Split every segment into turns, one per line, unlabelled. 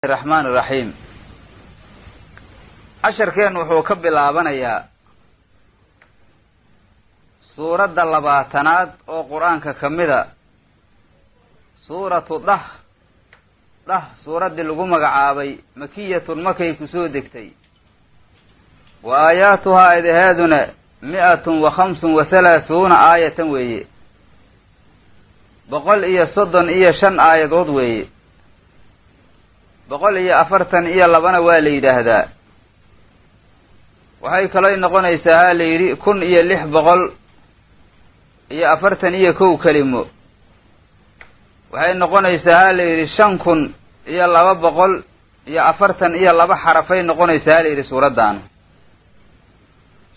الرحمن الرحيم عشر كان وحو كبلابنيا سورة اللباتنات او قرآن كمدا سورة ضح سورة لغو مقعابي مكية مكي كسودكتي وآياتها إذ هادنا 135 آية وي بقول إيا صدن إيا شن آية ضد وي بقول إيا أفرتن إيا لبنا والي هذا وهي كلاي نقونيسا ليري كن إيا لح بقول إيا أفرتن إيا كو كلمة وهي نقونيسا ليري شن كن إيا لبا بقول إيا أفرتن إيا لبا حرفين نقونيسا ليري سورة دان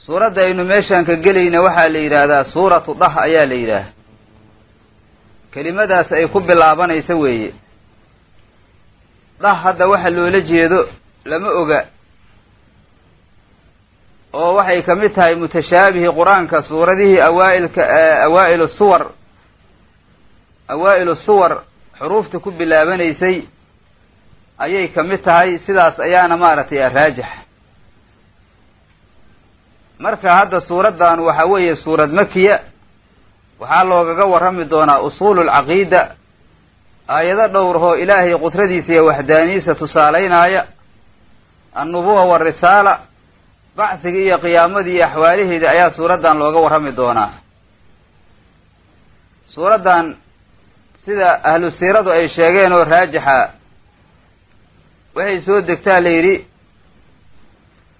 سورة إنه ميشان كجلينا وحا ليرا سورة ضح أيا ليرا كلمة سيكون باللابان يسوي ضح هذا وحا لولا جيدو لما أقع ووحي كمتها متشابه قرآن كسورة دي أوائل الصور حروف تكون باللابان يسي أيي كمتها سداس أيانا مارتي الراجح marka hadda suuradan waxa weeye suurad makiya waxa looga warrami doonaa usulul aqeeda ayada dhowrho ilaahay qudradiisa iyo wahdaaniisa tusaaleynaya annubuwa war risala bacsiga iyo qiyaamadii iyo ahwaaliheeda ayaa suuradan looga warrami doonaa suuradan sida ahlu siiradu ay sheegeen oo raajixa waxay soo degtaa leeyri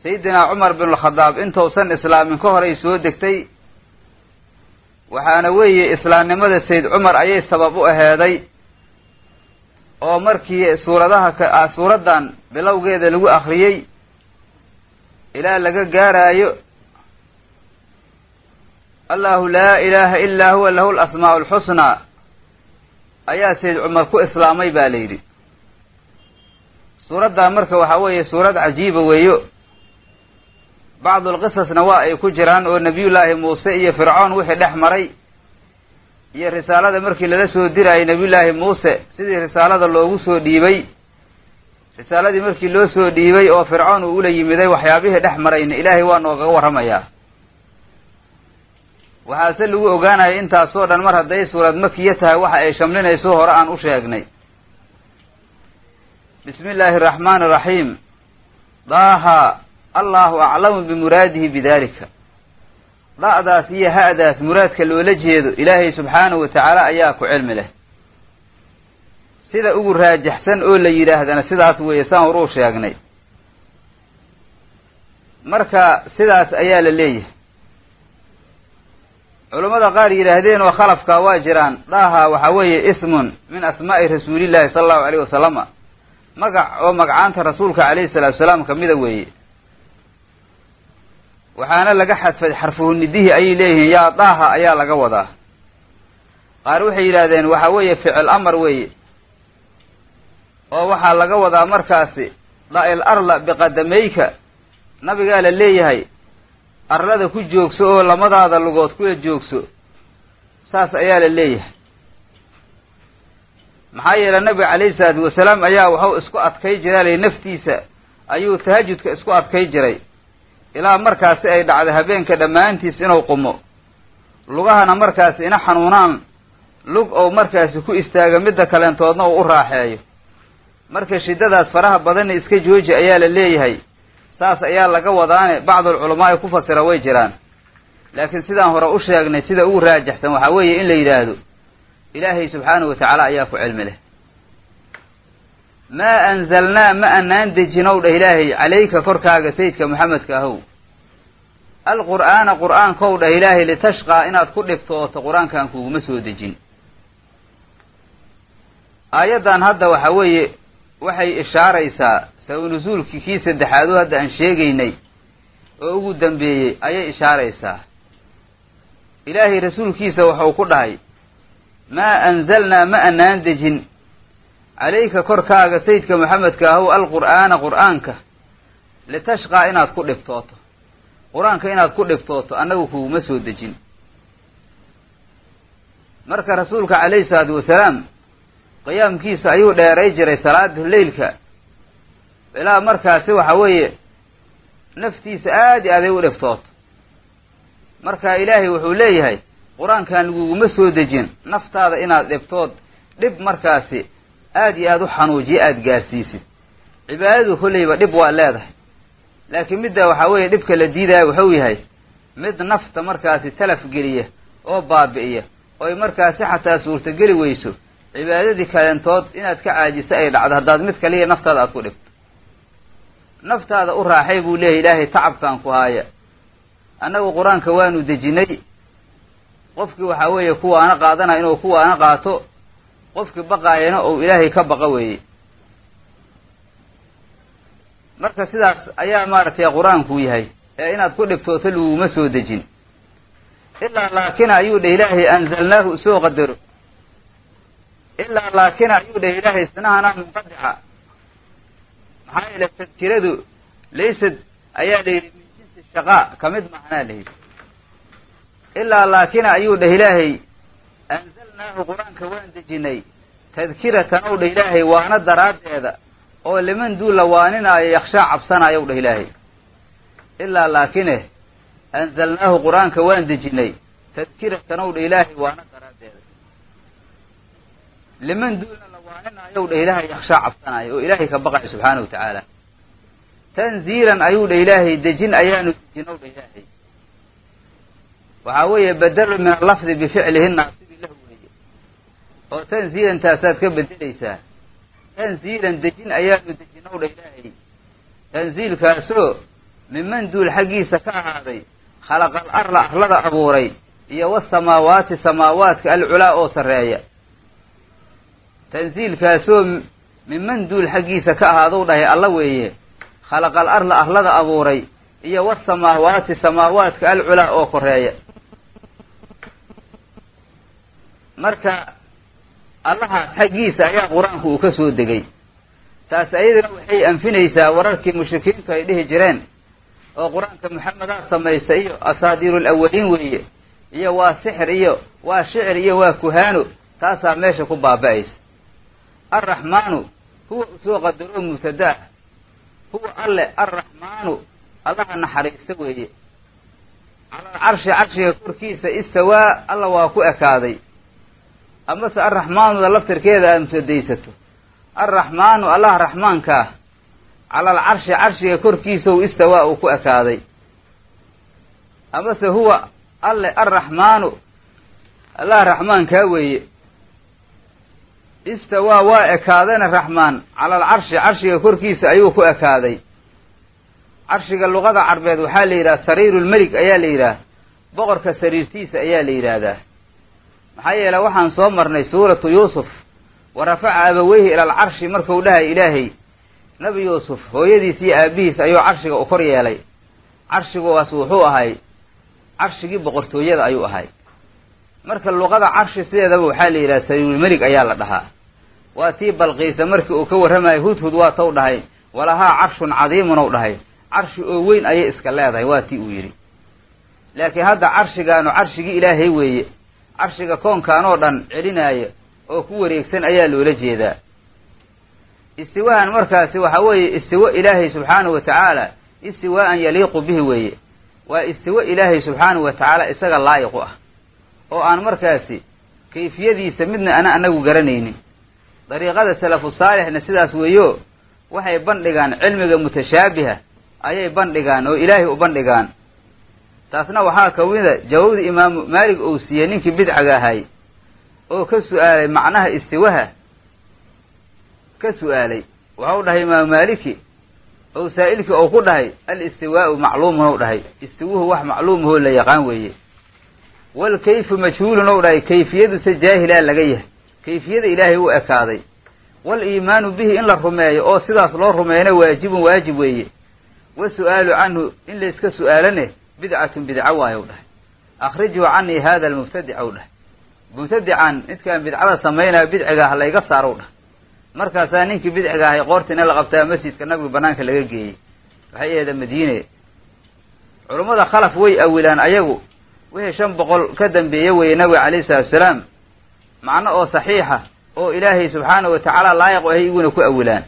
سيدنا عمر بن الخطاب انتو سن اسلام كهر اي سو دغتي waxaana weeye islaamnimada sayd Umar ayay sabab u aheeday oo markii suuradan bilowgeeda lagu akhriyay ilaa laga gaarayo Allahu la ilaha illa huwa lahul asmaa'ul husna ayaa sayd Umar ku islaamay baa leeyri suuradan marka waxa weeye suurad cajiib weeyo بعض القصص نواء كجران ونبي الله موسى إيا فرعون وحي دحمري إيا رسالة مركي للسو ديرا نبي الله موسى سيدي رسالة اللوغو سو ديبي رسالة مركي لو سو ديبي او فرعون وولي يمدي وحيابيه دحمري إن إلهي وانو غور رميا وحاسل لغو اوغانا انتا صورا مرة دي سورة مكيتها وحا اي شملين اي سوهر آن اشيقني بسم الله الرحمن الرحيم ضاها الله أعلم بمراده بذلك لا أداس هي هذا مرادك الولجهد إلهي سبحانه وتعالى أياك علم له سيدا أقول راجح سن أول لي أنا سيدا ويسان وروش ياغني مركا سيدا أيال اللي علماء قاري لهدين وخلف كواجران لاها وحوي اسم من أسماء رسول الله صلى الله عليه وسلم ومقعانت رسولك عليه الصلاة والسلام كميدا وي waxaana laga xadfay xarfuhu nidihi ay leeyihiin yaa daaha ayaa laga wadaa qaar waxay yiraahdeen waxa weeye ficil amar weeye oo waxa laga wadaa markaasi da'il arla biqadamayka nabiga la leeyahay arlada ku joogso oo lamadaada lugood ku joogso saas ayaa la leeyahay maxaa yeelay nabi kaleey salaatu wasalaam ayaa wuxuu isku adkay jiray naftiisa ayuu tahajjudka isku adkay jiray ilaa markaas ay dhacdo habeenka dhamaantiis inuu qumo lugahana markaas ina xanuunaan lug oo markaas ku istaaga midda kalentoodna uu u raaxeeyo marka shidadaas faraha badan iska jooji ayaa la leeyahay saas ayaa laga wadaane bacd culamaa ku fasira way jiraan laakiin sidaan hore u sheegnay sida uu raajixsan waxa weeye in la yiraahdo ilaahay subhanahu wa ta'ala ayaa ku cilmi leh ما أنزلنا ما أن دجنو إلهي عليك فركاغ سيدك محمد كهو القرآن كود إلهي لتشقى إن أتكلف توت قرآن كان كو مسود دجين أيضا هذا وحي إشارة إساء سو نزول كيس الدحادو هذا أن شيغيني وأقول دنبي أي إشارة إساء إلهي رسول كيس وحو كدهي ما أنزلنا ما أن دجن عليك كركاغ سيدك محمد كهو قرآنك لتشقى إناد كل إفتوته قرآنك إناد كل إفتوته أنه هو مسود دجين مرك رسولك عليه الصلاة والسلام قيام كيس أيو ديري جري صلاة الليلك ilaa markaasi waxa weeye naftiisa aad iyo aday u dhibtooto. marka ilaahay wuxuu leeyahay qur-aankan laguguma soo dejin naftaada inaad dhibtood dhib markaasi aad iyo aad u xanuujiye aad gaarsiisid. cibaadadu kolleyba dhib waa leedahay, laakiin midda waxaa weeye dhibka la diidaya wuxuu yahay mid nafta markaasi talaf geliya oo baabi'iya oy markaasi xataa suurtageli weyso cibaadadii kaleentood inaad ka caajiso ay dhacdo haddaad mid kaliya naftaada aad ku dhibto. naftaada u raaxay buu leeyahay ilaahay tacabkaan ku haaya. annagu qur-aanka waanu dejinay, qofkii waxaa weeye kuwaana qaadana inuu kuwaana qaato, qofkii baqaayana ou ilaahay ka baqa weeye. marka sidaas ayaa maaragtay qur-aanku yahay ee inaad ku dhibtooto laguma soo dejin. ilaa laakina ayuu dheh ilaahay anzalnaahu soo qadaro, ilaa laakina ayuu dheh ilaahay isnahanaa munqadica. maxaa yeele tadkiradu laysad ayaa la yidhi min jinsi shaqaa kamid mahnaa la yidhi. ilaa laakina ayuu dheh ilaahay anzalnaahu qur-aanka waan dejinay tadkiratan ow dheh ilaahay waana daraaddeeda oo liman duu la waaninaayo yakshaa cabsanaayow dheh ilaahay. ilaa laakine anzalnaahu qur-aanka waan dejinay tadkiratan ow dheh ilaahay waana daraaddeeda liman duulna la waaninaayow dheh ilaahay yakshaa cabsanaayo oo ilaahay ka baqayo subxaana wa tacaala. tanziilan ayuu dheh ilaahay dejin ayaanu dejinow dheh ilaahay. waxaa weeye bedelu min allafdi bificlihi naasibi lahu weeye oo tanziilan taasaad ka bedelaysaa. tanziilan dejin ayaanu dejinow dheh ilaahay. tanziilkaasoo miman duul xaggiisa ka ahaaday khalaqal arla arlada abuuray iyo wasamaawaati samaawaadka alculaa oo sarreeya. tanziilkaasoo miman duul xaggiisa ka ahaadow dhahay alla weeye khalaqal arla arlada abuuray iyo wasamaawaati samaawaadka alculaa oo koreeya. marka allahaas xaggiisa ayaa qur-aanku uu ka soo degay. taas ayadana waxay anfinaysaa wararkii mushrikiintu ay dhihi jireen oo qur-aanka maxamedaa samaysa iyo asaadiirul awaliin weeye iyo waa sixir iyo waa shicir iyo waa kuhaano. taasaa meesha ku baaba'aysa. arraxmaanu huwa usoo qadaroo mubtadaa huwa alle arraxmaanu allaha naxariista weeye. calal carshi carshiga korkiisa istawaa alla waa ku ekaaday. amase arraxmaanuda laftirkeeda aad mubtadaysato arraxmaanu allah raxmaankaa calal carshi carshiga korkiisaw istawaa uu ku ekaaday. amase huwa alle arraxmaanu allah raxmaankaa weeye istawaa waa ekaadayna raxmaan calal carshi carshiga korkiisa ayuu ku ekaaday. carshiga luqada carbeed waxaa la yidhaha sariirulmelig ayaa la yidhaah, boqorka sariirtiisa ayaa la yidhaahdaa. maxaa yeele waxaan soo marnay suuratu yuusuf wa rafaca abaweyhi ilal carshi markuu dhahay ilaahay nabi yuusuf hooyadiis iyo aabihiis ayuu carshiga u kor yeelay. carshigaas wuxuu ahay carshigii boqortooyada ayuu ahay. marka luqada carshi sideedaba waxaa la yidhaha sariirulmelig ayaa la dhahaa. waa tii balqiisa markii uu ka warramayo hudhud waa taw dhahay walahaa carshun cadiimun ow dhahay carshi oo weyn ayay iska leedahay waa tii uu yidhi. laakiin hadda carshigaanu carshigii ilaahay weeye. carshiga koonkaan oo dhan celinaaya oo ku wareegsan ayaa loola jeedaa. istiwaahan markaasi waxaa weeye istiwo ilaahay subxaanahu wa tacaala istiwaa'an yaliiqu bihi weeye. waa istiwo ilaahay subxaanahu wa tacaala isaga laa'iqu ah oo aan markaasi kayfiyadiisa midna anagu garanaynin. dariiqada salafu saalixna sidaas weeyo waxay bandhigaan cilmiga mutashaabiha ayay bandhigaan oo ilaahay u bandhigaan. taasna waxaa ka mida jawaabda imaamu maalig uu siiyey ninkii bidcaga ahay oo ka su'aalay macnaha istiwaha ka su'aalay. waxau dhahay imaamu maaliki oo saa'ilkii ou ku dhahay al istiwaa'u macluumun ou dhahay istiwuhu wax macluumahoo la yaqaan weeye. wal kayfu majhuulun ou dhahay kayfiyaduse jaahilaa laga yahay. kayfiyada ilaahay u ekaaday. wal iimaanu bihi in la rumeeyo oo sidaas loo rumeeyana waajibun waajib weeye. wa su'aalu canhu in layska su'aalane bidcatun bidca waayow dhahay. akhrijuu canii hada almubtadic ow dhahay. mubtadican midkaan bidcada samaynaya bidciga ha layga saarow dhahay. markaasaa ninkii bidciga ahay qoortiina la qabtaa masjidka nabiga banaanka laga geeyey. waxay aheeda madiine. culummada khalaf way awilaan ayagu wixii 500 ka dambeeye weeye nabiga calayhi salaatu wasalaam macno oo saxiixa oo ilaahay subxaanahu wa tacaala laayiq u ahay iguna ku awilaan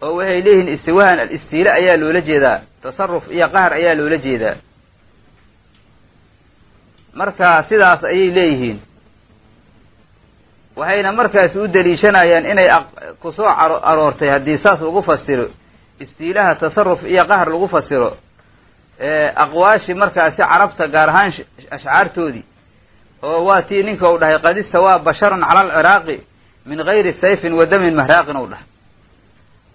oo waxay leeyihiin istiwaahan al-istiila ayaa loola jeedaa tasarruf iyo qahr ayaa loola jeedaa marka sidaas ayay leeyihiin waxayna markaasi u daliishanayaan inay ku soo aroortay haddii saas lagu fasiro istiilaha tasarruf iyo qahr lagu fasiro aqwaashi markaasi carabta gaar ahaan ashcaartoodii oo waa tii ninka uu dhahay qad istawaa basharun cala alciraaqi min gayri sayfin wa damin mahraaqin uu dhahay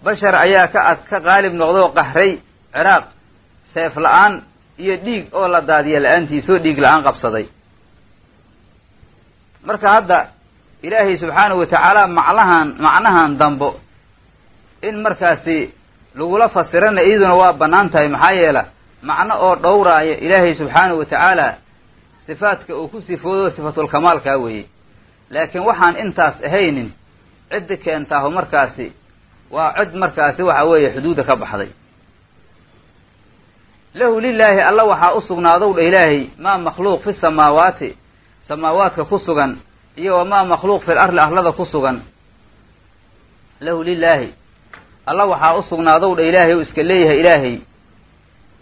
bashar ayaa ka qaalib noqdoo qahray ciraaq seef la-aan iyo dhiig oo la daadiya la-aantiisoo dhiig la-aan qabsaday marka hadda ilaahay subxaanahu watacaala macnahan dambo in markaasi lagula fasirana iyaduna waa bannaan tahay maxaa yeela macno oo dhowraaya ilaahay subxaanahu watacaala sifaadka uu ku sifoodo sifatulkamaalkaa weeye laakiin waxaan intaas ahaynin ciddi keentaahu markaasi waa cid markaasi waxa weeye xuduudda ka baxday lahu lilaahi alla waxaa u sugnaadow dha ilaahay maa makhluuq fi samaawaati samaawaadka ku sugan iyo wamaa makhluuq fil arli arlada ku sugan lahu lilaahi alla waxaa u sugnaadow dha ilaahay u iska leeyahay ilaahay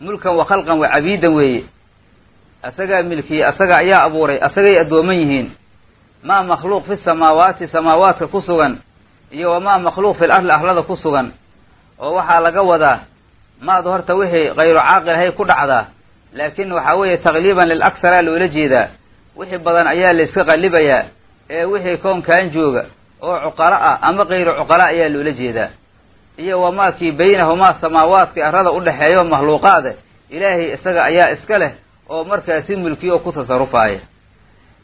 mulkan wa khalqan wa cabiidan weeye asagaa milkiyey asaga ayaa abuuray asagay addooman yihiin maa makhluuq fi samaawaati samaawaadka ku sugan iyo wamaa makhluuq fil arli arlada ku sugan oo waxaa laga wadaa maadu horta wixii kayru caaqil ahay ku dhacdaa laakiin waxaa weeye taqliiban lil aksaraa loola jeedaa wixii badan ayaa la iska qallibayaa ee wixii koonkaan jooga oo cuqala ah ama kayru cuqala ayaa loola jeedaa iyo wamaakii baynahumaa samaawaadkii arrada u dhexeeyo makhluuqaade ilaahay isaga ayaa iska leh oo markaasi mulkiyo oo ku tasarufaaya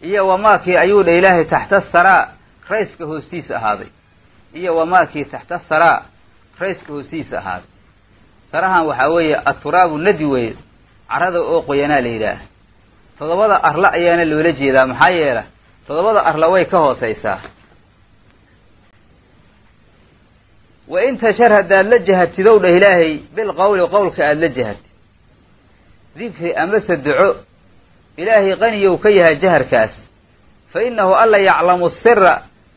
iyo wamaakii ayuu dha ilaahay taxta saraa rayska hoostiisa ahaaday iyo wamaakii taxta saraa rayska hoostiisa ahaaday sarahan waxaa weeye aturaabu nadi weeye carrada oo qoyanaa la yidhaah 7 arla ayaana loola jeedaa maxaa yeela 7 arla way ka hooseysaa wa in tashar haddaad la jahattidow dhah ilaahay bilqowli qowlka aada la jahatid dikri amase duco ilaahay qaniyow ka yahay jaharkaas fa innahu alla yaclamu sira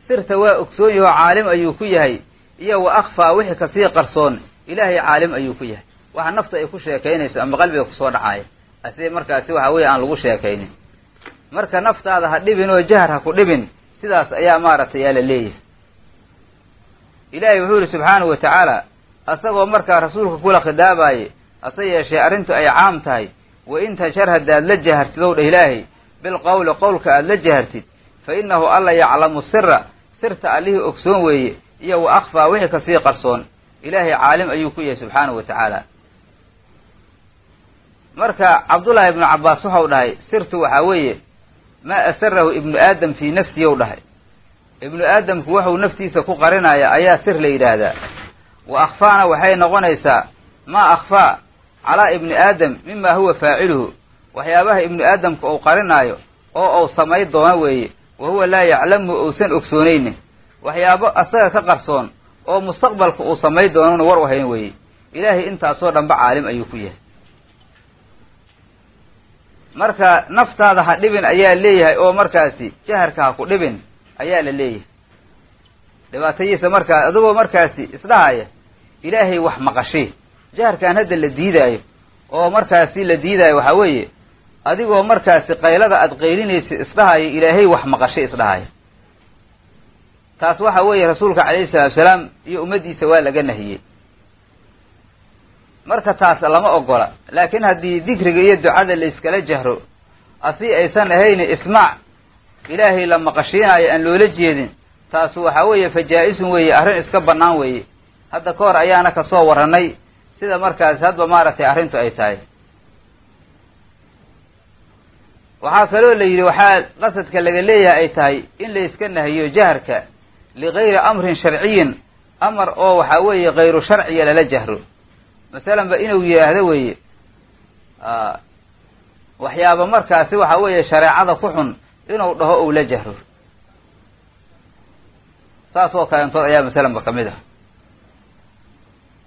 sirta waa ogsoon yahoo caalim ayuu ku yahay iyo wa akhfaa wixii kasii qarsoon ilaahay caalim ayuu ku yahay waxa nafta ay ku sheekaynayso ama qalbiga kusoo dhacaaya asee markaasi waxa weeye aan lagu sheekaynin marka naftaada ha dhibin oo jahar ha ku dhibin sidaas ayaa maaragtay yaa la leeyahay ilaahay wuxuu yihi subxaanahu wa tacaala asagoo markaa rasuulka kula khidaabaye hase yeeshee arrintu ay caam tahay wa in tashar haddaad la jahartidow dhah ilaahay bilqowli qowlka aada la jahartid fa innahu alla yaclamu sira sirta allihii ogsoon weeye iyo wa akhfaa wixii kasii qarsoon ilaahay caalim ayuu ku yahay subxaanahu wa tacaala marka cabdullaahi ibnu cabbaas waxau dhahay sirtu waxaa weeye maa asarahu ibnu aadam fii nafsihi ou dhahay ibnu aadamku wuxuu naftiisa ku qarinaya ayaa sir la yidhaahdaa wa akhfaana waxay noqonaysaa maa akhfaa calaa ibni aadam mima huwa faaciluhu waxyaabaha ibnu aadamku uu qarinaayo oo uu samay doono weeye wa huwa laa yaclamuhu uusan ogsoonaynin waxyaabo asaga ka qarsoon oo mustaqbalka uu samay doonona war u hayn weeye ilaahay intaasoo dhanba caalim ayuu ku yahay marka naftaada ha dhibin ayaa leeyahay oo markaasi jaharka ha ku dhibin ayaa la leeyahay dhibaatadiisa markaa adigoo markaasi isdhahaya ilaahay wax maqashii jaharkaan hadda la diidaayo oo markaasi la diidaayo waxaa weeye adigoo markaasi qaylada aad qaylinaysa isdhahaya ilaahay wax maqashay isdhahaya taas waxa weeye rasuulka calayhi salaatu salaam iyo ummaddiisa waa laga nahiyey marka taas lama ogola laakiin haddii dikriga iyo ducada la iskala jahro asi aysan ahayni ismaac ilaahay la maqashiinaayo aan loola jeedin taas waxaa weeye fajaa-isun weeye arrin iska bannaan weeye hadda ka hor ayaana kasoo warranay sida markaas hadba maaragtay arrintu ay tahay waxaa kaloo la yidhi waxaa qasadka laga leeyahay ay tahay in la iska nahiyo jaharka ligayri amrin sharciyin amar oo waxaa weeye kayru sharciya lala jahro masalan ba inuu yidhaahdo weeye waxyaaba markaasi waxa weeye shareecada ku xun inuu dhaho ou la jahro saas oo kaleentood ayaa masalan ba kamid ah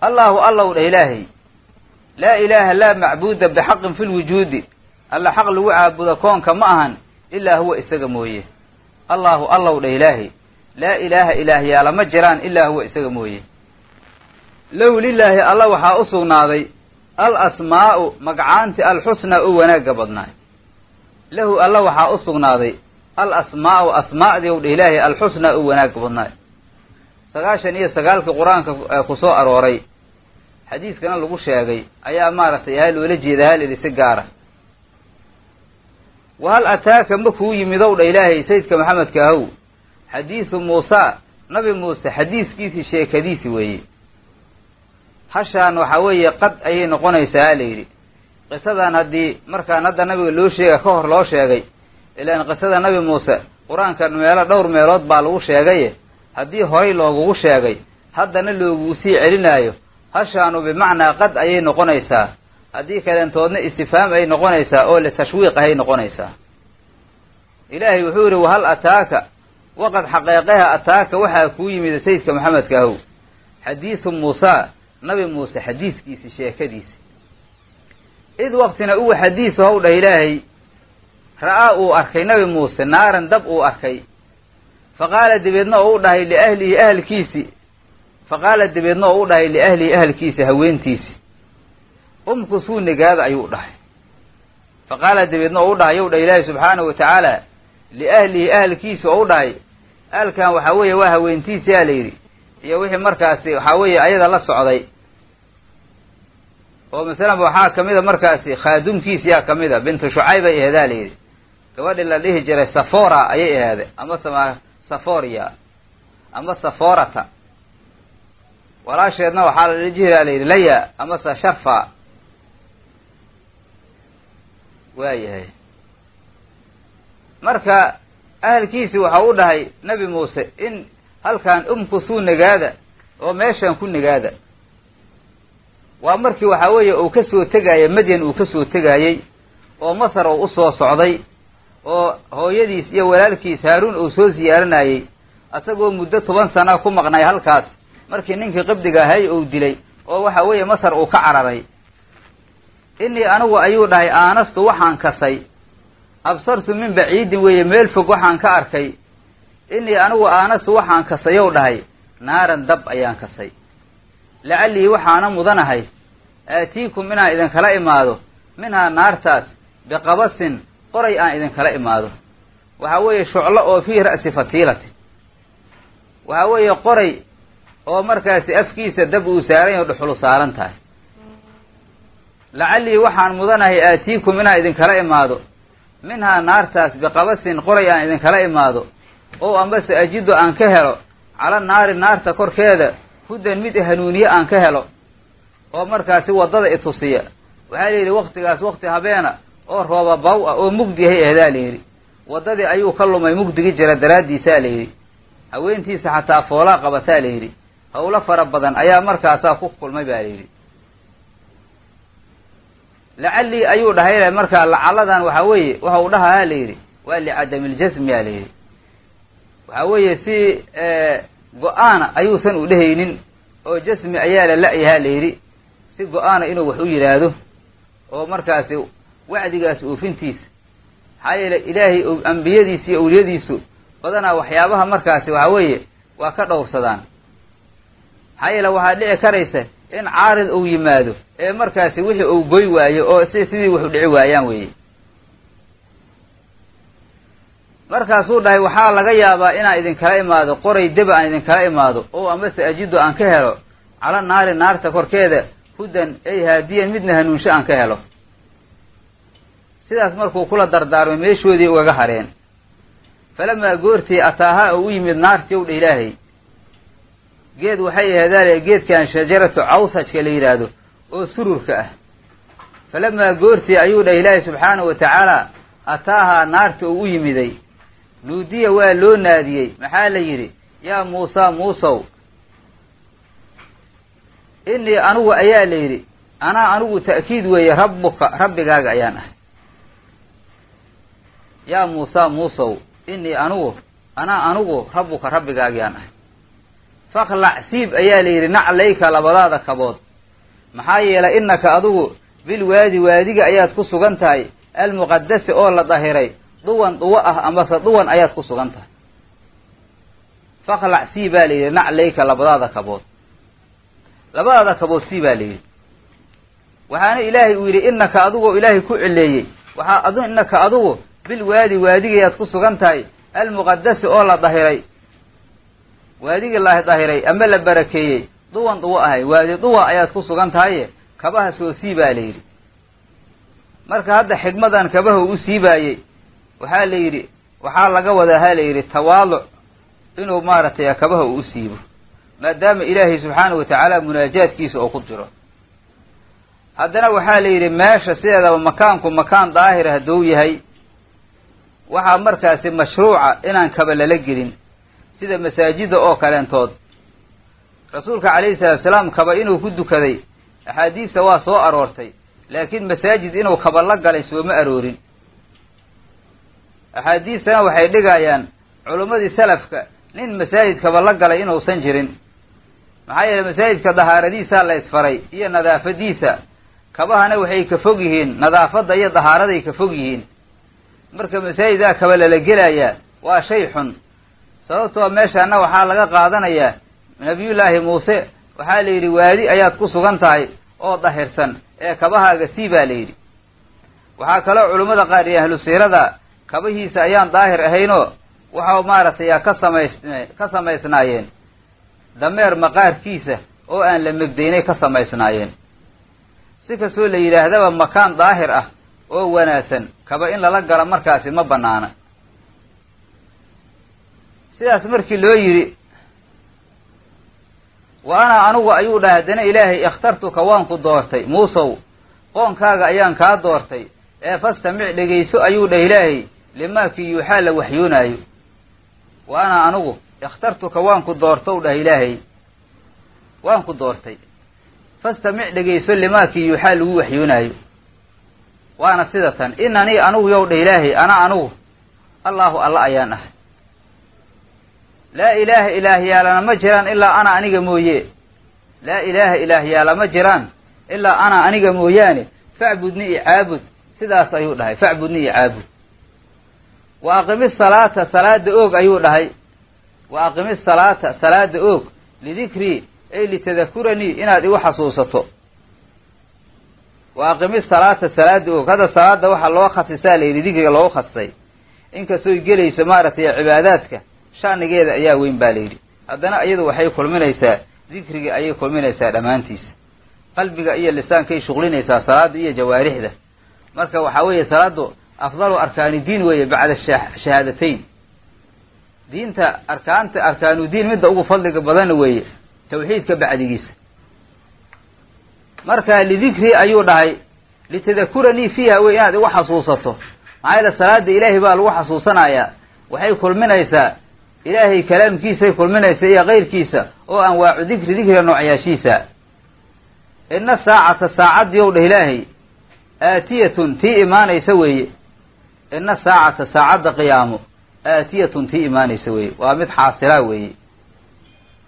allahu allow dha ilaahay laa ilaaha laa macbuuda bixaqin fi lwujuudi alla xaq lagu caabudo koonka ma ahan ilaa huwa isaga mooye allahu allow dha ilaahay laa ilaaha ilaahyaala ma jiraan ilaa huwa isaga mooye lahu lilaahi alla waxaa u sugnaaday al asmaa'u magacaanti alxusnaa u wanaagga badnaay lahu alla waxaa u sugnaaday al asmaa'u asmaa'dii u dha ilaahay alxusnaa u wanaagga badnaay 99 qur-aanka ku soo arooray xadiiskana lagu sheegay ayaa maaragtay yaa loola jeedaa hal si gaara wahal ataaka makuu yimidow dha ilaahay sayidka maxamedka ahow xadiisu muusa nabi muuse xadiiskiisii sheekadiisi weeye hashaan waxaa weeye qad ayay noqonaysaa la yidhi qisadan haddii markaan hadda nabiga loo sheega ka hor loo sheegay ilaan qisada nabi muuse qur-aanka dhowr meelood baa lagu sheegaye haddii horay loogugu sheegay haddana loogu sii celinaayo hashaanu bimacnaa qad ayay noqonaysaa haddii kaleentoodna istifhaam ay noqonaysaa oo litashwiiq ahay noqonaysaa ilaahay wuxuu yidhi wahal ataaka waqad xaqeeqaha ataaka waxaa kuu yimid sayidka maxamedka ahow xadiisu muusa nabi muuse xadiiskiisi sheekadiisi id waqtina uwa xadiisu how dhah ilaahay ra'aa uu arkay nabi muuse naaran dab uu arkay faqaala dabeedna oo u dhahay liahlihi ahalkiisi faqaala dabeedna oo u dhahay liahlihi ahalkiisi haweentiisi umkusuu nagaada ayuu dhahay faqaala dabeedna oo u dhahay yow dhah ilaahay subxaanahu watacaala liahlihi ahalkiisi oo u dhahay ahalkan waxaa weeye waa haweentiisi yaa la yidhi iyo wixii markaasi waxaa weeye ayada la socday oo masalan waxaa kamid a markaasi khaadumkiisi yaa kamid a bintu shucayb ay aheedaa la yidhi gabadhii la dhihi jiray safora ayay aheeday ama saforia ama saforata walaasheedna waxaa la dhihi jiraa la yidhi laya amase sharfa waayahay marka ahalkiisi waxa u dhahay nabi muuse in halkaan umkusuu nagaada oo meeshaan ku nagaada waa markii waxaa weeye uu ka soo tegaayay madyan uu ka soo tegaayey oo masar uu usoo socday oo hooyadiis iyo walaalkiis haaruun uu soo siyaaranayey asagoo muddo 10 sana ku maqnay halkaas markii ninkii qibdiga ahay uu dilay oo waxa weeye masar uu ka cararay innii anigu ayuu dhahay aanastu waxaan kasay absartu min baciidin weeye meel fog waxaan ka arkay innii anigu aanastu waxaan kasayow dhahay naaran dab ayaan kasay lacallii waxaana mudanahay aatiikum inaan idinkala imaado minhaa naartaas biqabasin qoray aan idinkala imaado waxaa weeye shuclo oo fii ra'si fatiilati waxaa weeye qoray oo markaasi afkiisa dab uu saaran yaho dhuxulu saaran tahay lacallii waxaan mudanahay aatiikum inaan idinkala imaado minhaa naartaas biqabasin qoray aan idinkala imaado oo ambase ajido aan ka helo cala naari naarta korkeeda hudan mid hanuuniye aan ka helo oo markaasi waddada itusiya waxaa layidhi waktigaas wakti habeena oo rooba baw ah oo mugdi yahay ahdaa layidhi waddadii ayuu ka lumay mugdigi jira daraaddiisaa layidhi haweentiisa xataa foolaa qabataa layidhi hawlo fara badan ayaa markaasaa ku kulmay baa layidhi lacallii ayuu dhahay markaa lacalladan waxaa weeye waxa uu dhahaa layidhi waa licadamiljasmi yaa layidhi waxaa weeye si go-aana ayuusan u dhehaynin oo jasmi ayaa la la-yahaa layidhi si go-aana inuu wax u yidhaahdo oo markaasi wacdigaas oofintiisa maxaa yeele ilaahay ambiyadiisa iyo awliyadiisu badanaa waxyaabaha markaasi waxaa weeye waa ka dhowrsadaan maxaa yeele waxaa dhici karaysa in caarid uu yimaado ee markaasi wixii uu goy waayo oo sidii wax u dhici waayaan weeye markaasuu dhahay waxaa laga yaabaa inaan idinkala imaado qoray deba aan idinkala imaado oo amase ajido aan ka helo cala naari naarta korkeeda hudan ay haadiyan midna hanuunsho aan ka helo sidaas markuu kula dardaarmay meeshoodii ugaga hareen falamaa goortii ataahaa oo u yimid naartii ow dha ilaahay geed waxay aheedaale geedkan shajaratu cawsajka la yidhaahdo oo sururka ah falamaa goortii ayuu dhah ilaahay subxaanahu watacaala ataahaa naarta oo u yimiday nuudiya waa loo naadiyey maxaa la yidhi yaa muusaa muusow innii anigu ayaa la yidhi anigu ta'kiid weeye rabbuka rabbigaaga ayaan ahay yaa muusaa muusow innii anigu rabbuka rabbigaagyaan ahay faqlac siib ayaa la yidhi naclayka labadaada kabood maxaa yeelay innaka adigu bilwaadi waadiga ayaad ku sugan tahay almuqadasi oo la dahiray duwan duwo ah amase duwan ayaad ku sugan tahay faqlac siib baa la yidhi naclayka labadaada kabood labada kaboosii baa leeyahay waxaana ilaahay uu yidhi innaka adugo ilaahay ku cileeyey waxaa adu innaka adugu bil waadigayaad ku sugan tahay almuqadasi oo la dahiray waadigii la dahiray ama la barakeeyey duwan duwa ahay waadi duwa ayaad ku sugan tahay kabaha soo siibaa la yidhi marka hadda xigmadan kabaha u siibaayey waxaa la yidhi waxaa laga wadaa ha la yidhi tawaaluc inuu maaragtay kabaha u siibo maadaama ilaahay subxaanahu watacaala munaajaadkiisa oo ku jiro haddana waxaa la yidhi meesha sideedaba makaanku makaan daahira hadduu yahay waxaa markaasi mashruuca inaan kaba lala gelin sida masaajida oo kaleentood rasuulka calayhi salaatu salaam kaba inuu ku dukaday axaadiista waa soo aroortay laakiin masaajid inuu kaba la galay sooma aroorin axaadiistana waxay dhigayaan culummadii salafka nin masaajid kaba la galay inuusan jirin maxaa yeeley masaajidka dahaaradiisaa la isfaray iyo nadaafadiisa kabahana waxay ka fog yihiin nadaafadda iyo dahaaraday ka fog yihiin marka masaajidaa kaba lala gelayaa waa shay xun sababtoo meeshaana waxaa laga qaadanayaa nabiyullaahi muuse waxaa la yidhi waadi ayaad ku sugan tahay oo dahirsan ee kabahaaga sii baa la yidhi waxaa kaloo culummada qaar iyo ahlu siirada kabihiisa ayaan daahir ahaynoo waxau maaragtay ka samaysnaayeen dameer maqaarkiisa oo aan la megdaynay ka samaysnaayeen si kastoo la yidhaahdaba makaan daahir ah oo wanaagsan kaba in lala galo markaasi ma banaana sidaas markii loo yidhi wa ana anugu ayuu dhahay haddana ilaahay ikhtartuka waan ku doortay muusow qoonkaaga ayaan kaa doortay ee fastamic dhegayso ayuu dhah ilaahay limaakii yuuxaa la waxyoonaayo wa ana anugu ikhtartuka waan ku doortow dhah ilaahay waan ku doortay fastamic dhegayso limaakii yuuxaa lagu waxyoonaayo waana sida tan inanii anugu yow dhah ilaahay ana anugu allaahu alla ayaan ahay laa ilaaha ilaahyaalana ma jiraan ilaa ana aniga mooye laa ilaaha ilaahyaala ma jiraan ilaa ana aniga mooyaane facbudni icaabud sidaas ayuu dhahay facbudni icaabud wa aqimi salaata salaada oog ayuu dhahay wa aqimi salaata salaada oog lidikrii ay litadakuranii inaad igu xasuusato wa aqimi salaata salaada oog hadda salaada waxaa loo khasisaa la yidhi dikriga loogu khasisay inkastooy gelayso maaragtay cibaadaadka shanigeeda ayaa weyn baa la yidhi haddana iyadu waxay kulminaysaa dikriga ayay kulminaysaa dhammaantiisa qalbiga iyo lisaankay shuqlinaysaa salaada iyo jawaarixda marka waxaa weeye salaadu afdalu arkaani diin weeye bacda shahaadatayn diinta arkaanu diin midda ugu fadliga badan weeye tawxiidka bacdigiisa marka lidikri ayuu dhahay litadakuranii fiiha wey inaad igu xasuusato maxaa yeele salaada ilaahay baa lagu xasuusanayaa waxay kulminaysaa ilaahay kalaamkiisay kulminaysa iyo kayrkiisa oo anwaacu dikriga noocyaashiisa ina saacata saacaddiyow dhah ilaahay aatiyatun tii imaanaysa weeye ina saacata saacadda qiyaamo aatiyatun tii imaanaysa weeye waa mid xaasilaa weeye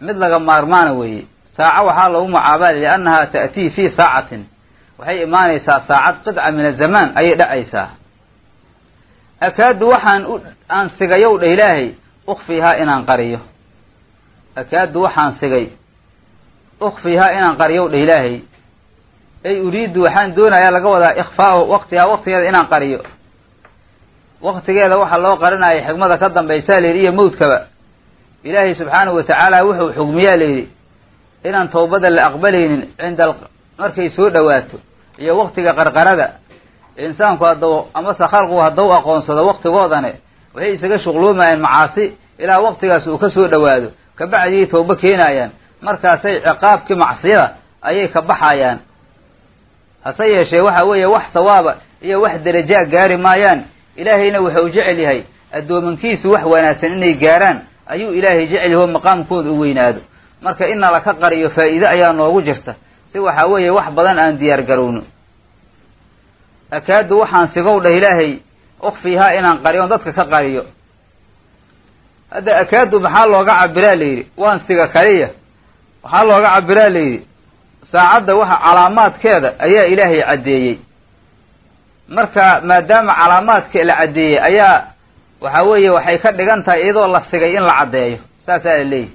mid laga maarmaana weeye saaco waxaa lagu macaabaa liannahaa ta'tii fii saacatin waxay imaanaysaa saacad qidca min azamaan ayay dhacaysaa akaadu waxaan sigayow dhah ilaahay ukfiihaa inaan qariyo akaadu waxaan sigay ukfiihaa inaan qariyow dhah ilaahay ay uriidu waxaan doonayaa laga wadaa ikhfaahu waqtigeeda inaan qariyo waqtigeeda waxaa loo qarinaya xigmada ka dambaysaa layidhi iyo mawdkaba ilaahay subxaanahu watacaala wuxuu xugmiyaa layidhi inaan tawbada la aqbalaynin markay soo dhowaato iyo waqtiga qarqarada insaanku haddau amase khalqigu haddau aqoonsado waqtigoodane waxay isaga shuqloomayaan macaasi ilaa waqtigaas uu ka soo dhowaado kabacdigay tawbo keenayaan markaasay ciqaabkii macsiyada ayay ka baxayaan hase yeeshee waxa weeye wax sawaaba iyo wax darajaa gaari maayaan ilaahayna wuxuu jecel yahay addoomankiisu wax wanaagsan inay gaaraan ayuu ilaahay jecel yaho maqaamkooda u weynaado marka ina laka qariyo faa'iide ayaa noogu jirta si waxaa weeye wax badan aan diyaar garowno akaadu waxaan sigow dhah ilaahay ukfiihaa inaan qariyo on dadka ka qariyo hadda akaadu maxaa looga cabiraa layidhi waan siga kaliya waxaa looga cabiraa layidhi saacadda waxa calaamaadkeeda ayaa ilaahay caddeeyey marka maadaama calaamaadka la caddeeyey ayaa waxaa weeye waxay ka dhigan tahay iyadoo la sigay in la caddeeyo saasaa la leeyahy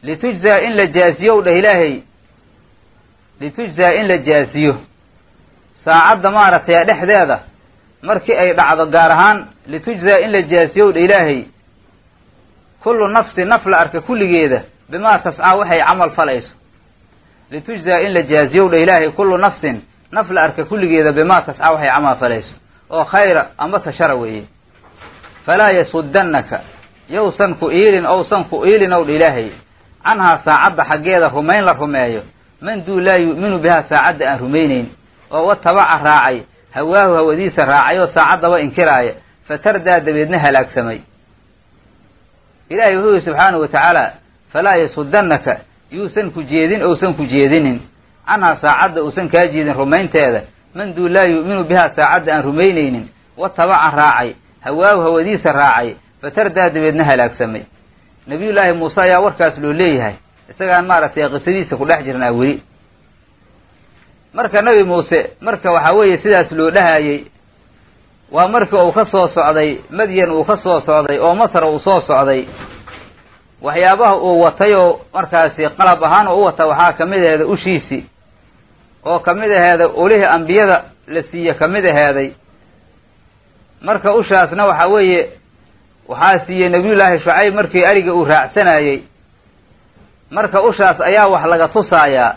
litujzaa in la jaaziyo dheh ilaahay litujzaa in la jaaziyo saacadda maaragtay dhexdeeda markii ay dhacdo gaar ahaan litujzaa in la jaaziyo dheh ilaahay kullu nafsi naf la arka kulligeeda bimaa tascaa waxay camal falayso litujzaa in la jaaziyo dheh ilaahay kullu nafsin naf la arka kulligeeda bimaa tascaa waxay camal falayso oo khayra ama tashara weeye falaa yasuddannaka yowsan ku iilin owsan ku iilin ow dha ilaahay canhaa saacadda xaggeeda rumayn la rumeeyo man duu laa yu'minu bihaa saacadda aan rumaynayn oo watabaca raacay hawaahu hawadiisa raacay oo saacaddaba inkiraaya fatardaa dabeedna halaagsamay ilaahay wuxuu yihi subxaanahu wa tacaala falaa yasuddannaka yuusan ku jeedin ousan ku jeedinin canhaa saacadda uusan kaa jeedin rumaynteeda man duu laa yu'minu bihaa saacadda aan rumaynaynin watabaca raacay hawaahu hawadiisa raacay fatardaa dabeedna halaagsamay nabiyullaahi muuse ayaa warkaas loo leeyahay isagaan maaragtay qisadiisa ku dhex jirnaa weli marka nebi muuse marka waxaa weeye sidaas loo dhahayey waa markii uu ka soo socday madyan uu ka soo socday oo masar uu soo socday waxyaabaha uu watay oo markaasi qalab ahaan u wata waxaa kamid aheeda ushiisii oo kamid aheeda olihii ambiyada la siiye kamid aheeday marka ushaasna waxaa weeye waxaa siiyey nabiyullaahi shucayb markii ariga uu raacsanayey marka ushaas ayaa wax laga tusaayaa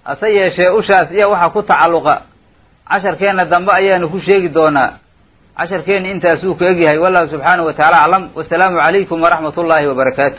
hase yeeshee ushaas iyo waxa ku tacalluqa casharkeenna dambe ayaanu ku sheegi doonaa casharkeenna intaasuu ka egyahay wallahu subxaanahu wa tacaala aclam wasalaamu calaykum waraxmat ullaahi wabarakaatu